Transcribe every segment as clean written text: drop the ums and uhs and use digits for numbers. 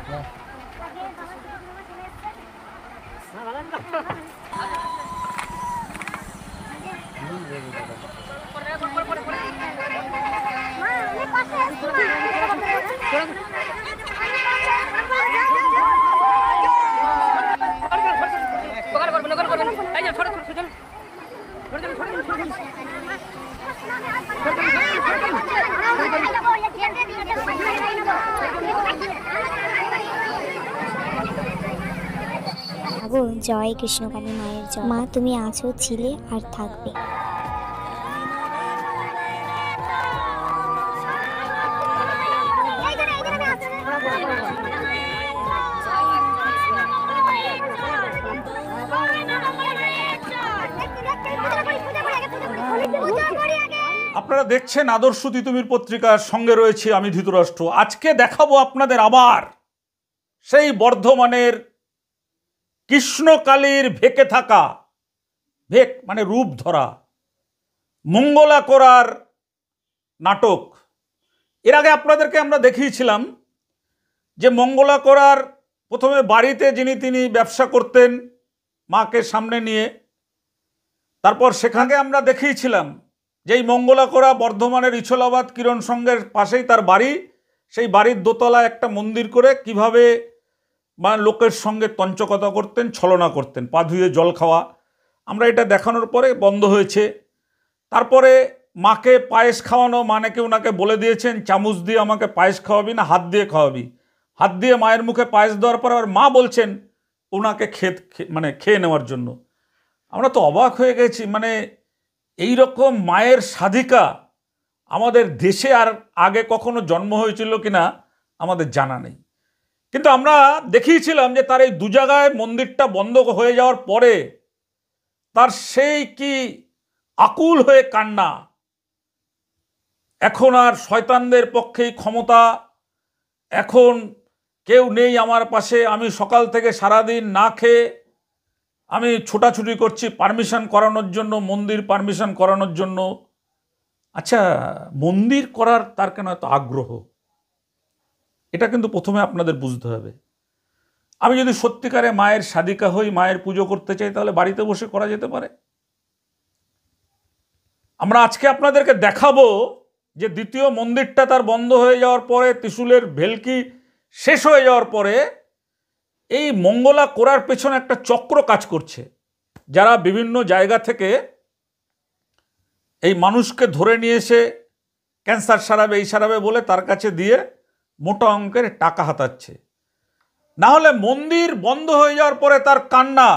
আগো জয় কৃষ্ণকালী মায়ের জয়। মা তুমি আছো, ছিলে আর থাকবে। আপনারা দেখছেন আদর্শ তিতুমির পত্রিকার সঙ্গে রয়েছে আমি ধৃতরাষ্ট্র। আজকে দেখাবো আপনাদের আবার সেই বর্ধমানের কৃষ্ণকালীর ভেকে থাকা, ভেক মানে রূপ ধরা, মঙ্গলা করার নাটক। এর আগে আপনাদেরকে আমরা দেখিয়েছিলাম যে মঙ্গলা করার প্রথমে বাড়িতে তিনি ব্যবসা করতেন মাকে সামনে নিয়ে, তারপর সেখানে আমরা দেখিয়েছিলাম যে এই মঙ্গলা করা বর্ধমানের ইছলাবাদ কিরণ সংঘের পাশেই তার বাড়ি, সেই বাড়ির দোতলায় একটা মন্দির করে কিভাবে লোকের সঙ্গে তঞ্চকতা করতেন, ছলনা করতেন, পা ধুয়ে জল খাওয়া। আমরা এটা দেখানোর পরে বন্ধ হয়েছে। তারপরে মাকে পায়েস খাওয়ানো, নাকি ওনাকে বলে দিয়েছেন চামচ দিয়ে আমাকে পায়েস খাওয়াবি না হাত দিয়ে খাওয়াবি। হাত দিয়ে মায়ের মুখে পায়েস দেওয়ার পর আবার মা বলছেন ওনাকে খেয়ে নেওয়ার জন্য। আমরা তো অবাক হয়ে গেছি, এই রকম মায়ের সাধিকা আমাদের দেশে আর আগে কখনো জন্ম হয়েছিল কিনা আমাদের জানা নেই। কিন্তু আমরা দেখিয়েছিলাম যে তার এই দু জায়গায় মন্দিরটা বন্ধ হয়ে যাওয়ার পরে তার সেই কি আকুল হয়ে কান্না, এখন আর শয়তানদের পক্ষেই ক্ষমতা, এখন কেউ নেই আমার পাশে, আমি সকাল থেকে সারাদিন না খেয়ে আমি ছোটাছুটি করছি পারমিশন করানোর জন্য, মন্দির পারমিশন করানোর জন্য। আচ্ছা, মন্দির করার তার কেন এত আগ্রহ, এটা কিন্তু প্রথমে আপনাদের বুঝতে হবে। আমি যদি সত্যিকারে মায়ের সাধিকা হই, মায়ের পুজো করতে চাই, তাহলে বাড়িতে বসে করা যেতে পারে। আমরা আজকে আপনাদেরকে দেখাবো যে দ্বিতীয় মন্দিরটা তার বন্ধ হয়ে যাওয়ার পরে, ত্রিশূলের ভেলকি শেষ হয়ে যাওয়ার পরে এই মঙ্গলা করার পেছনে একটা চক্র কাজ করছে, যারা বিভিন্ন জায়গা থেকে এই মানুষকে ধরে নিয়ে এসে ক্যান্সার সারাবে, এই সারাবে বলে তার কাছে দিয়ে মোটা অঙ্কের টাকা হাতাচ্ছে। না হলে মন্দির বন্ধ হয়ে যাওয়ার পরে তার কান্না।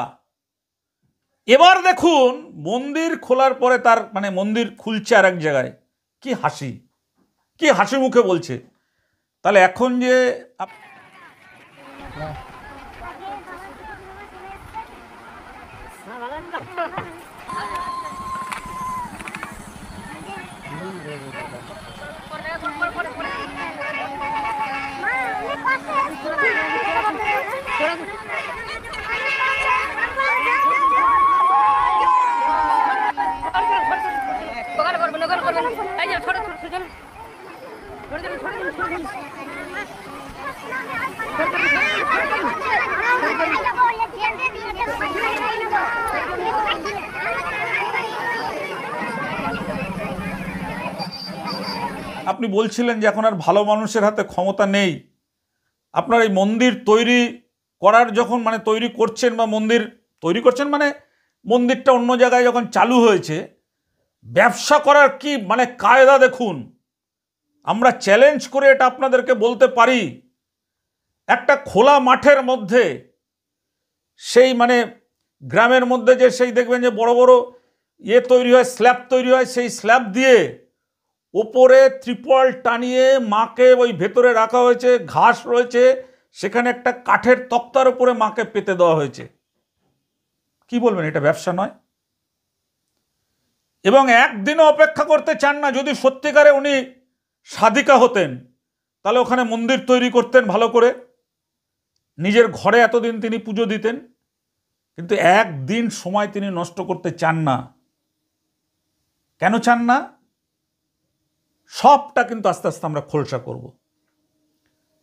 এবার দেখুন মন্দির খোলার পরে তার মন্দির খুলছে আর এক জায়গায়, কি হাসি, কি হাসি মুখে বলছে। তাহলে এখন যে আপনি বলছিলেন যে এখন আর ভালো মানুষের হাতে ক্ষমতা নেই। আপনার এই মন্দির তৈরি করার যখন তৈরি করছেন বা মন্দির তৈরি করছেন মন্দিরটা অন্য জায়গায় যখন চালু হয়েছে, ব্যবসা করার কি কায়দা দেখুন। আমরা চ্যালেঞ্জ করে এটা আপনাদেরকে বলতে পারি, একটা খোলা মাঠের মধ্যে সেই গ্রামের মধ্যে যে সেই দেখবেন যে বড় বড় তৈরি হয়, স্ল্যাব তৈরি হয়, সেই স্ল্যাব দিয়ে ওপরে ত্রিপল টানিয়ে মাকে ওই ভেতরে রাখা হয়েছে, ঘাস রয়েছে, সেখানে একটা কাঠের তক্তার উপরে মাকে পেতে দেওয়া হয়েছে। কি বলবেন, এটা ব্যবসা নয়? এবং একদিনও অপেক্ষা করতে চান না। যদি সত্যিকারে উনি সাধিকা হতেন তাহলে ওখানে মন্দির তৈরি করতেন ভালো করে, নিজের ঘরে এতদিন তিনি পুজো দিতেন, কিন্তু একদিন সময় তিনি নষ্ট করতে চান না। কেন চান না? সবটা কিন্তু আস্তে আস্তে আমরা খোলসা করব।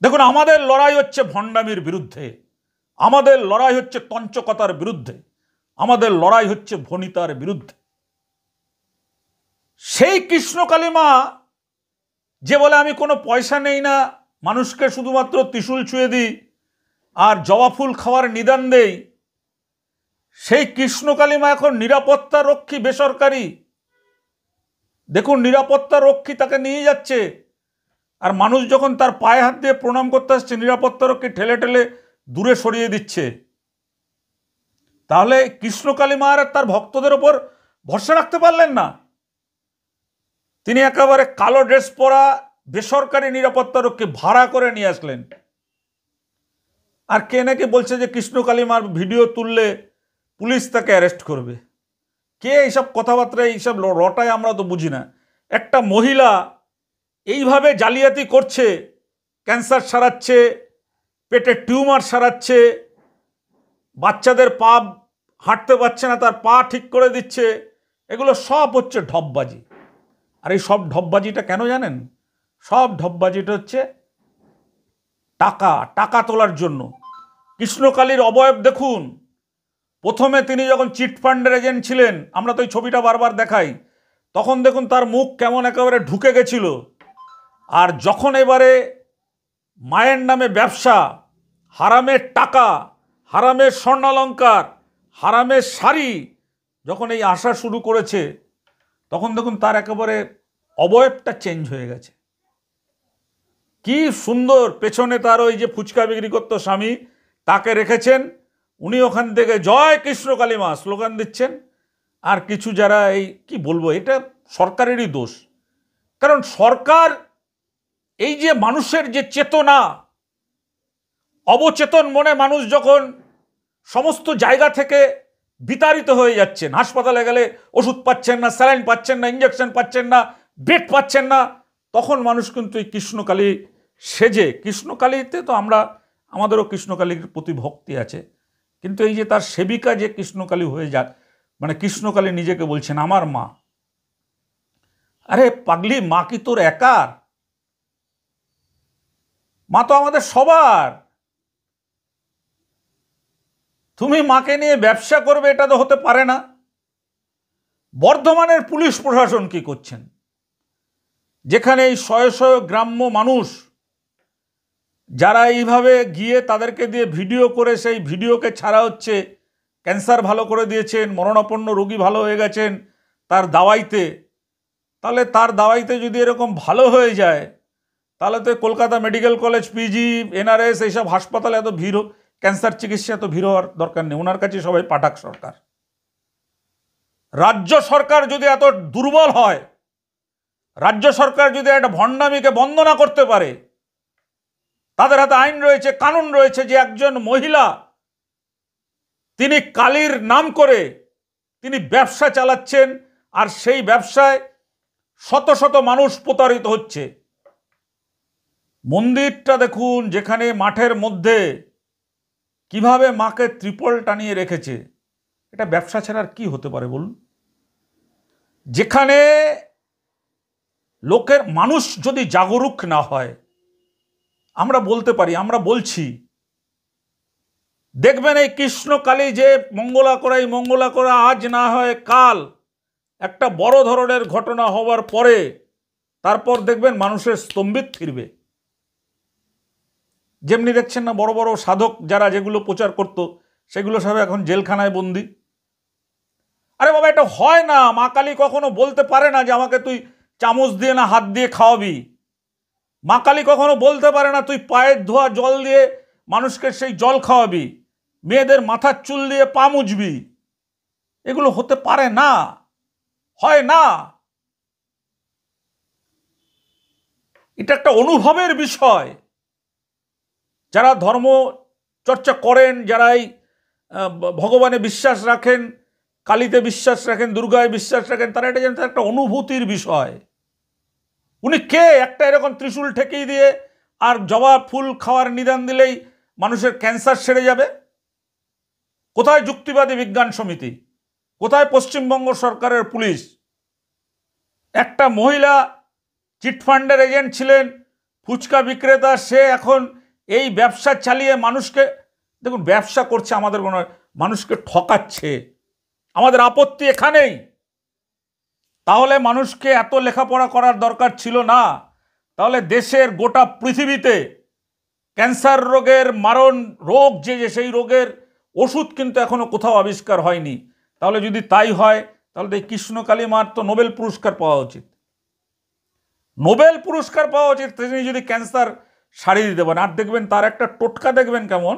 দেখুন, আমাদের লড়াই হচ্ছে ভণ্ডামির বিরুদ্ধে, আমাদের লড়াই হচ্ছে তঞ্চকতার বিরুদ্ধে, আমাদের লড়াই হচ্ছে ভনিতার বিরুদ্ধে। সেই কৃষ্ণকালী মা যে বলে আমি কোনো পয়সা নেই না, মানুষকে শুধুমাত্র ত্রিশূল ছুঁয়ে দিই আর জবা ফুল খাওয়ার নিদান দেই, সেই কৃষ্ণকালী মা এখন নিরাপত্তা রক্ষী বেসরকারি। দেখুন, নিরাপত্তা রক্ষী তাকে নিয়ে যাচ্ছে, আর মানুষ যখন তার পায়ে হাত দিয়ে প্রণাম করতে আসছে, নিরাপত্তা রক্ষী ঠেলে ঠেলে দূরে সরিয়ে দিচ্ছে। তাহলে কৃষ্ণকালী মা আর তার ভক্তদের ওপর ভরসা রাখতে পারলেন না। তিনি একেবারে কালো ড্রেস পরা বেসরকারি নিরাপত্তা রক্ষী ভাড়া করে নিয়ে আসলেন। আর কে নাকি বলছে যে কৃষ্ণকালী মার ভিডিও তুললে পুলিশ তাকে অ্যারেস্ট করবে। কে এইসব কথাবার্তা, এইসব রটায় আমরা তো বুঝি না। একটা মহিলা এইভাবে জালিয়াতি করছে, ক্যান্সার সারাচ্ছে, পেটে টিউমার সারাচ্ছে, বাচ্চাদের পা হাঁটতে পারছে না তার পা ঠিক করে দিচ্ছে, এগুলো সব হচ্ছে ঢপবাজি। আর এই সব ঢপবাজিটা কেন জানেন? সব ঢপবাজিটা হচ্ছে টাকা তোলার জন্য। কৃষ্ণকালীর অবয়ব দেখুন, প্রথমে তিনি যখন চিটফান্ডের এজেন্ট ছিলেন, আমরা তো এই ছবিটা বারবার দেখাই, তখন দেখুন তার মুখ কেমন একেবারে ঢুকে গেছিল। আর যখন এবারে মায়ের নামে ব্যবসা, হারামের টাকা, হারামের স্বর্ণালঙ্কার, হারামের শাড়ি যখন এই আসা শুরু করেছে, তখন দেখুন তার একেবারে অবয়বটা চেঞ্জ হয়ে গেছে। কি সুন্দর, পেছনে তার ওই যে ফুচকা বিক্রি করতো স্বামী, তাকে রেখেছেন, উনি ওখান থেকে জয় কৃষ্ণকালী মা স্লোগান দিচ্ছেন। আর কিছু যারা এই কি বলবো, এটা সরকারেরই দোষ। কারণ সরকার এই যে মানুষের যে চেতনা, অবচেতন মনে মানুষ যখন সমস্ত জায়গা থেকে বিতাড়িত হয়ে যাচ্ছেন, হাসপাতালে গেলে ওষুধ পাচ্ছেন না, স্যালাইন পাচ্ছেন না, ইঞ্জেকশন পাচ্ছেন না, বেড পাচ্ছেন না, তখন মানুষ কিন্তু এই কৃষ্ণকালী সেজে, কৃষ্ণকালীতে তো আমাদেরও কৃষ্ণকালীর প্রতি ভক্তি আছে, কিন্তু এই যে তার সেবিকা যে কৃষ্ণকালী হয়ে যাক, মানে কৃষ্ণকালী নিজেকে বলছেন আমার মা। আরে পাগলি, মা কি তোর একার? মা তো আমাদের সবার। তুমি মাকে নিয়ে ব্যবসা করবে, এটা তো হতে পারে না। বর্ধমানের পুলিশ প্রশাসন কি করছেন, যেখানে এই শয়ে শয়ে গ্রাম্য মানুষ যারা এইভাবে গিয়ে তাদেরকে দিয়ে ভিডিও করে, সেই ভিডিওকে ছাড়া হচ্ছে ক্যান্সার ভালো করে দিয়েছেন, মরণাপন্ন রোগী ভালো হয়ে গেছেন তার দাওয়াইতে। তাহলে তার দাওয়াইতে যদি এরকম ভালো হয়ে যায়, তাহলে তো Kolkata medical college, PG, NRS এইসব হাসপাতালে এত ভিড়, ক্যান্সার চিকিৎসা এত ভিড় হওয়ার দরকার নেই। ওনার কাছে সবাই পাঠাক সরকার। রাজ্য সরকার যদি এত দুর্বল হয়, রাজ্য সরকার যদি একটা ভণ্ডামিকে বন্ধ না করতে পারে, তাদের হাতে আইন রয়েছে, কানুন রয়েছে, যে একজন মহিলা তিনি কালীর নাম করে তিনি ব্যবসা চালাচ্ছেন, আর সেই ব্যবসায় শত শত মানুষ প্রতারিত হচ্ছে। মন্দিরটা দেখুন, যেখানে মাঠের মধ্যে কিভাবে মাকে ত্রিপল টানিয়ে রেখেছে, এটা ব্যবসা ছাড়ার কি হতে পারে বলুন? যেখানে লোকের মানুষ যদি জাগরুক না হয়, আমরা বলতে পারি, আমরা বলছি, দেখবেন এই কৃষ্ণকালী যে মঙ্গলা করা আজ না হয় কাল একটা বড় ধরনের ঘটনা হওয়ার পরে তারপর দেখবেন মানুষের স্তম্ভিত ফিরবে। যেমনি দেখছেন না, বড় বড় সাধক যারা যেগুলো প্রচার করত, সেগুলো সব এখন জেলখানায় বন্দি। আরে বাবা, এটা হয় না। মা কালী কখনো বলতে পারে না যে আমাকে তুই চামচ দিয়ে না হাত দিয়ে খাওয়াবি। মা কালী কখনো বলতে পারে না তুই পায়ের ধোয়া জল দিয়ে মানুষকে সেই জল খাওয়াবি, মেয়েদের মাথার চুল দিয়ে পা মুছবি। এগুলো হতে পারে না, হয় না। এটা একটা অনুভবের বিষয়। যারা ধর্ম চর্চা করেন, যারা এই ভগবানে বিশ্বাস রাখেন, কালীতে বিশ্বাস রাখেন, দুর্গায় বিশ্বাস রাখেন, তারা এটা জানেন একটা অনুভূতির বিষয়। উনি কে? একটা এরকম ত্রিশূল ঠেকিয়ে দিয়ে আর জবা ফুল খাওয়ার নিদান দিলেই মানুষের ক্যান্সার সেরে যাবে? কোথায় যুক্তিবাদী বিজ্ঞান সমিতি? কোথায় পশ্চিমবঙ্গ সরকারের পুলিশ? একটা মহিলা চিটফান্ডের এজেন্ট ছিলেন, ফুচকা বিক্রেতা, সে এখন এই ব্যবসা চালিয়ে মানুষকে, দেখুন ব্যবসা করছে, আমাদের কোনো মানুষকে ঠকাচ্ছে, আমাদের আপত্তি এখানেই। তাহলে মানুষকে এত লেখাপড়া করার দরকার ছিল না। তাহলে দেশের গোটা পৃথিবীতে ক্যান্সার রোগের মারণ রোগ যে সেই রোগের ওষুধ কিন্তু এখনো কোথাও আবিষ্কার হয়নি। তাহলে যদি তাই হয়, তাহলে এই কৃষ্ণকালী মার তো নোবেল পুরস্কার পাওয়া উচিত, নোবেল পুরস্কার পাওয়া উচিত। তিনি যদি ক্যান্সার সারিয়ে দিতে পারেন। আর দেখবেন তার একটা টোটকা দেখবেন কেমন,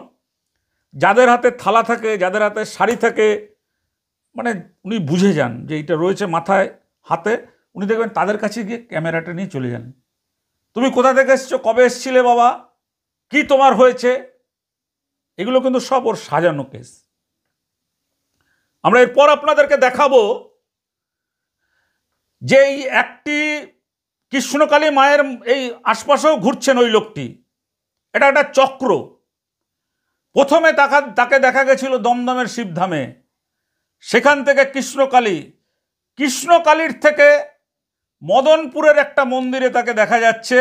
যাদের হাতে থালা থাকে, যাদের হাতে শাড়ি থাকে, মানে উনি বুঝে যান যে এটা রয়েছে মাথায় হাতে, উনি দেখবেন তাদের কাছে গিয়ে ক্যামেরাটা নিয়ে চলে যান। তুমি কোথা থেকে এসছো, কবে এসছিলে বাবা, কি তোমার হয়েছে? এগুলো কিন্তু সব ওর সাজানো কেস। আমরা এরপর আপনাদেরকে দেখাবো যে এই একটি কৃষ্ণকালী মায়ের এই আশপাশেও ঘুরছেন ওই লোকটি, এটা একটা চক্র। প্রথমে তাকে দেখা গেছিল দমদমের শিবধামে, সেখান থেকে কৃষ্ণকালীর থেকে মদনপুরের একটা মন্দিরে তাকে দেখা যাচ্ছে।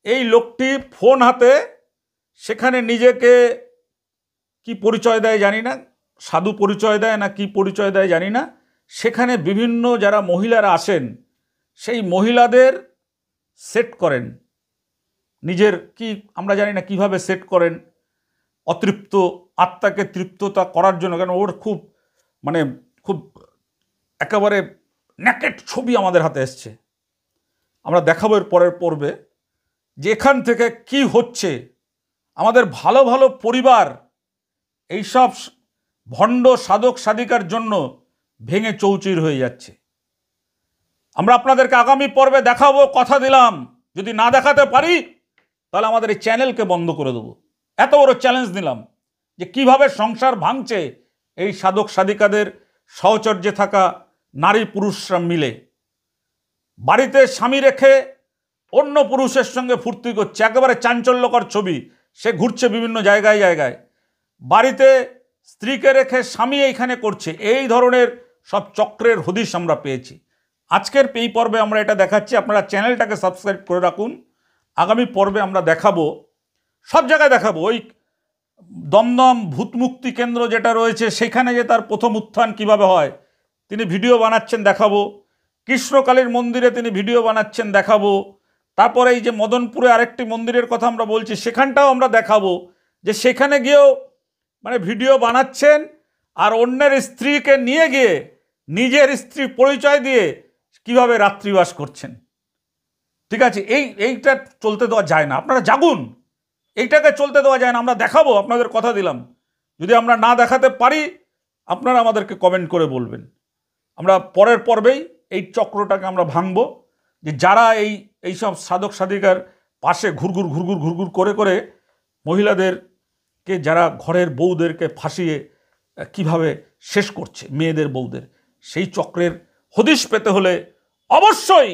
এই লোকটি ফোন হাতে, সেখানে নিজেকে কি পরিচয় দেয় জানি না, সাধু পরিচয় দেয় না কি পরিচয় দেয় জানি না, সেখানে বিভিন্ন যারা মহিলারা আসেন সেই মহিলাদের সেট করেন, নিজের কি আমরা জানি না কিভাবে সেট করেন, অতৃপ্ত আত্মাকে তৃপ্ততা করার জন্য। কারণ ওর খুব একেবারে ন্যাকেট ছবি আমাদের হাতে এসছে, আমরা দেখাবো এর পরের পর্বে যে এখান থেকে কি হচ্ছে। আমাদের ভালো ভালো পরিবার এইসব ভণ্ড সাধক সাধিকার জন্য ভেঙে চৌচির হয়ে যাচ্ছে। আমরা আপনাদেরকে আগামী পর্বে দেখাবো, কথা দিলাম। যদি না দেখাতে পারি তাহলে আমাদের এই চ্যানেলকে বন্ধ করে দেবো। এত বড় চ্যালেঞ্জ নিলাম যে কিভাবে সংসার ভাঙছে এই সাধক সাধিকাদের সহচর্যে থাকা নারী পুরুষরা মিলে। বাড়িতে স্বামী রেখে অন্য পুরুষের সঙ্গে ফুর্তি করছে, একেবারে চাঞ্চল্যকর ছবি। সে ঘুরছে বিভিন্ন জায়গায় জায়গায়, বাড়িতে স্ত্রীকে রেখে স্বামী এইখানে করছে। এই ধরনের সব চক্রের হদিশ আমরা পেয়েছি। আজকের এই পর্বে আমরা এটা দেখাচ্ছি, আপনারা চ্যানেলটাকে সাবস্ক্রাইব করে রাখুন। আগামী পর্বে আমরা দেখাবো, সব জায়গায় দেখাবো। ওই দমদম ভূতমুক্তি কেন্দ্র যেটা রয়েছে সেখানে যে তার প্রথম উত্থান কিভাবে হয়, তিনি ভিডিও বানাচ্ছেন দেখাবো। কৃষ্ণকালীর মন্দিরে তিনি ভিডিও বানাচ্ছেন দেখাবো। তারপরে এই যে মদনপুরে আরেকটি মন্দিরের কথা আমরা বলছি, সেখানটাও আমরা দেখাবো যে সেখানে গিয়েও ভিডিও বানাচ্ছেন আর অন্যের স্ত্রীকে নিয়ে গিয়ে নিজের স্ত্রী পরিচয় দিয়ে কিভাবে রাত্রিবাস করছেন। ঠিক আছে, এইটা চলতে দেওয়া যায় না। আপনারা জাগুন, এইটাকে চলতে দেওয়া যায় না। আমরা দেখাবো, আপনাদের কথা দিলাম। যদি আমরা না দেখাতে পারি আপনারা আমাদেরকে কমেন্ট করে বলবেন। আমরা পরের পর্বেই এই চক্রটাকে আমরা ভাঙবো, যে যারা এইসব সাধক সাধিকার পাশে ঘুরঘুর করে করে মহিলাদেরকে, যারা ঘরের বউদেরকে ফাঁসিয়ে কিভাবে শেষ করছে মেয়েদের বউদের, সেই চক্রের হদিশ পেতে হলে অবশ্যই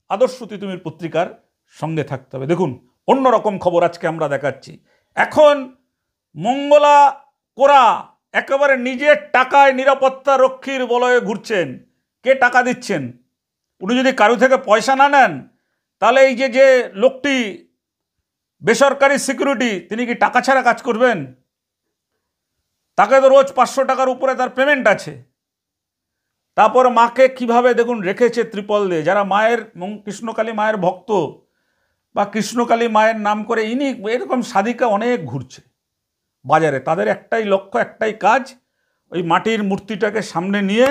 আদর্শ তিতুমির পত্রিকার সঙ্গে থাকতে হবে। দেখুন অন্যরকম খবর আজকে আমরা দেখাচ্ছি। এখন মঙ্গলা কোরা একেবারে নিজের টাকায় নিরাপত্তা রক্ষীর বলয়ে ঘুরছেন। কে টাকা দিচ্ছেন? উনি যদি কারো থেকে পয়সা না নেন তাহলে এই যে লোকটি বেসরকারি সিকিউরিটি, তিনি কি টাকা ছাড়া কাজ করবেন? তাকে তো রোজ 500 টাকার উপরে তার পেমেন্ট আছে। তারপর মাকে কিভাবে দেখুন রেখেছে ত্রিপল দিয়ে। যারা মায়ের কৃষ্ণকালী মায়ের ভক্ত বা কৃষ্ণকালী মায়ের নাম করে ইনি এরকম সাধিকা অনেক ঘুরছে বাজারে, তাদের একটাই লক্ষ্য, একটাই কাজ, ওই মাটির মূর্তিটাকে সামনে নিয়ে।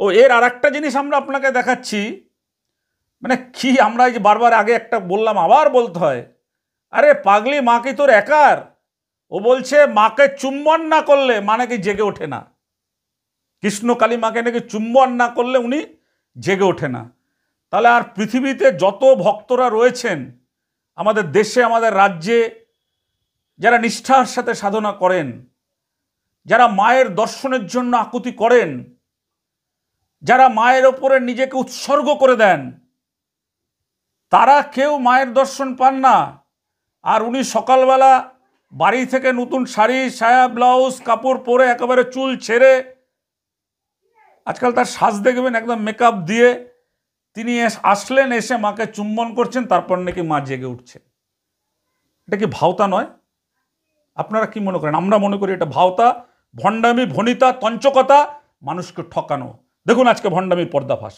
ও এর আর একটা জিনিস আমরা আপনাকে দেখাচ্ছি, কি আমরা এই যে বারবার আগে একটা বললাম, আবার বলতে হয়, আরে পাগলি মা কি তোর একার? ও বলছে মাকে চুম্বন না করলে মা নাকি জেগে ওঠে না। কৃষ্ণকালী মাকে নাকি চুম্বন না করলে উনি জেগে ওঠে না। তাহলে আর পৃথিবীতে যত ভক্তরা রয়েছেন আমাদের দেশে, আমাদের রাজ্যে, যারা নিষ্ঠার সাথে সাধনা করেন, যারা মায়ের দর্শনের জন্য আকুতি করেন, যারা মায়ের ওপরে নিজেকে উৎসর্গ করে দেন, তারা কেউ মায়ের দর্শন পান না। আর উনি সকালবেলা বাড়ি থেকে নতুন শাড়ি সায়া ব্লাউজ কাপড় পরে একেবারে চুল ছেড়ে, আজকাল তার সাজ দেখবেন একদম মেকআপ দিয়ে তিনি আসলেন, এসে মাকে চুম্বন করছেন, তারপর নাকি মা জেগে উঠছে। এটা কি ভাওতা নয়? আপনারা কি মনে করেন? আমরা মনে করি এটা ভাওতা, ভণ্ডামি, ভনিতা, তঞ্চকতা, মানুষকে ঠকানো। দেখুন আজকে ভণ্ডামির পর্দাফাঁস।